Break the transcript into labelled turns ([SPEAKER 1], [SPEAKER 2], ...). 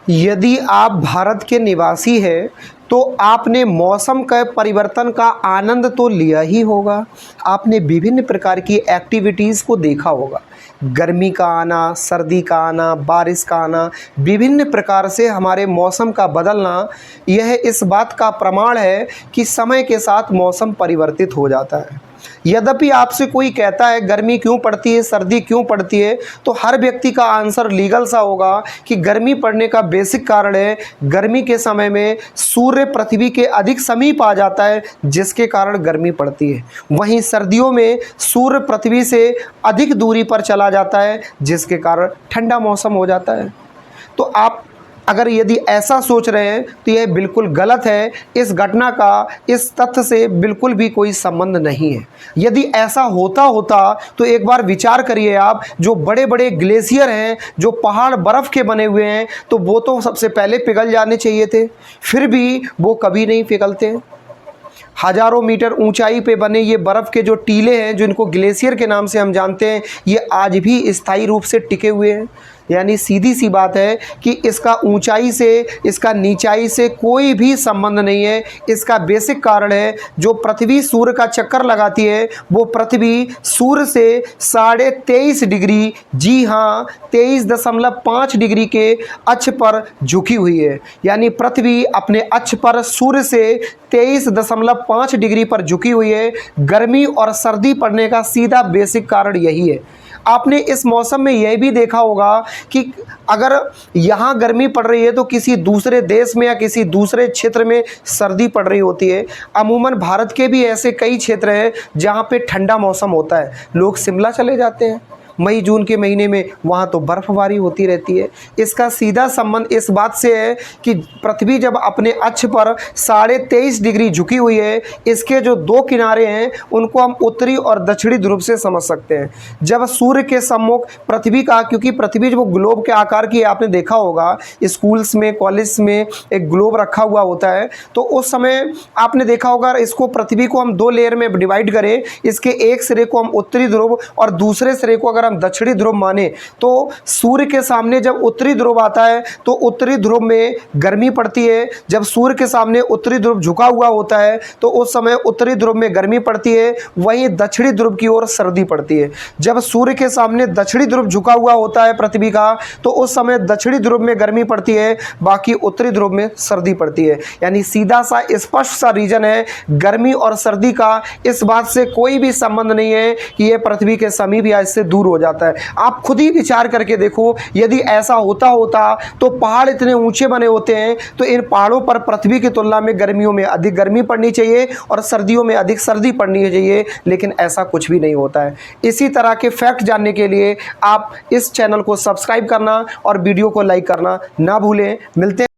[SPEAKER 1] यदि आप भारत के निवासी हैं तो आपने मौसम के परिवर्तन का आनंद तो लिया ही होगा। आपने विभिन्न प्रकार की एक्टिविटीज़ को देखा होगा। गर्मी का आना, सर्दी का आना, बारिश का आना, विभिन्न प्रकार से हमारे मौसम का बदलना, यह इस बात का प्रमाण है कि समय के साथ मौसम परिवर्तित हो जाता है। यद्यपि आपसे कोई कहता है गर्मी क्यों पड़ती है, सर्दी क्यों पड़ती है, तो हर व्यक्ति का आंसर लीगल सा होगा कि गर्मी पड़ने का बेसिक कारण है गर्मी के समय में सूर्य पृथ्वी के अधिक समीप आ जाता है, जिसके कारण गर्मी पड़ती है। वहीं सर्दियों में सूर्य पृथ्वी से अधिक दूरी पर चला जाता है, जिसके कारण ठंडा मौसम हो जाता है। तो आप अगर यदि ऐसा सोच रहे हैं तो यह बिल्कुल गलत है। इस घटना का इस तथ्य से बिल्कुल भी कोई संबंध नहीं है। यदि ऐसा होता तो एक बार विचार करिए आप, जो बड़े बड़े ग्लेशियर हैं, जो पहाड़ बर्फ़ के बने हुए हैं, तो वो तो सबसे पहले पिघल जाने चाहिए थे, फिर भी वो कभी नहीं पिघलते। हज़ारों मीटर ऊंचाई पे बने ये बर्फ़ के जो टीले हैं, जिनको ग्लेशियर के नाम से हम जानते हैं, ये आज भी स्थायी रूप से टिके हुए हैं। यानी सीधी सी बात है कि इसका ऊंचाई से, इसका नीचाई से कोई भी संबंध नहीं है। इसका बेसिक कारण है जो पृथ्वी सूर्य का चक्कर लगाती है, वो पृथ्वी सूर्य से 23.5 डिग्री, जी हाँ 23.5 डिग्री के अक्ष पर झुकी हुई है। यानी पृथ्वी अपने अक्ष पर सूर्य से 23.5 डिग्री पर झुकी हुई है। गर्मी और सर्दी पड़ने का सीधा बेसिक कारण यही है। आपने इस मौसम में यह भी देखा होगा कि अगर यहाँ गर्मी पड़ रही है तो किसी दूसरे देश में या किसी दूसरे क्षेत्र में सर्दी पड़ रही होती है। अमूमन भारत के भी ऐसे कई क्षेत्र हैं जहाँ पे ठंडा मौसम होता है। लोग शिमला चले जाते हैं मई जून के महीने में, वहाँ तो बर्फ़बारी होती रहती है। इसका सीधा संबंध इस बात से है कि पृथ्वी जब अपने अक्ष पर 23.5 डिग्री झुकी हुई है, इसके जो दो किनारे हैं उनको हम उत्तरी और दक्षिणी ध्रुव से समझ सकते हैं। जब सूर्य के सम्मुख पृथ्वी का, क्योंकि पृथ्वी जो ग्लोब के आकार की है, आपने देखा होगा स्कूल्स में, कॉलेज में एक ग्लोब रखा हुआ होता है, तो उस समय आपने देखा होगा इसको, पृथ्वी को हम दो लेयर में डिवाइड करें, इसके एक सिरे को हम उत्तरी ध्रुव और दूसरे सिरे को अगर हम दक्षिणी ध्रुव माने, तो सूर्य के सामने जब उत्तरी ध्रुव आता है तो उत्तरी ध्रुव में गर्मी पड़ती है। जब सूर्य के सामने उत्तरी ध्रुव झुका हुआ होता है तो उस समय उत्तरी ध्रुव में गर्मी पड़ती है, वहीं दक्षिणी ध्रुव की ओर सर्दी पड़ती है। जब सूर्य के सामने दक्षिणी ध्रुव झुका हुआ होता है पृथ्वी का, तो उस समय दक्षिणी ध्रुव में गर्मी पड़ती है, बाकी उत्तरी ध्रुव में सर्दी पड़ती है। यानी सीधा सा स्पष्ट सा रीजन है, गर्मी और सर्दी का इस बात से कोई भी संबंध नहीं है कि यह पृथ्वी के समीप या इससे दूर हो जाता है। आप खुद ही विचार करके देखो, यदि ऐसा होता तो पहाड़ इतने ऊंचे बने होते हैं, तो इन पहाड़ों पर पृथ्वी की तुलना में गर्मियों में अधिक गर्मी पड़नी चाहिए और सर्दियों में अधिक सर्दी पड़नी चाहिए, लेकिन ऐसा कुछ भी नहीं होता है। इसी तरह के फैक्ट जानने के लिए आप इस चैनल को सब्सक्राइब करना और वीडियो को लाइक करना ना भूलें। मिलते हैं।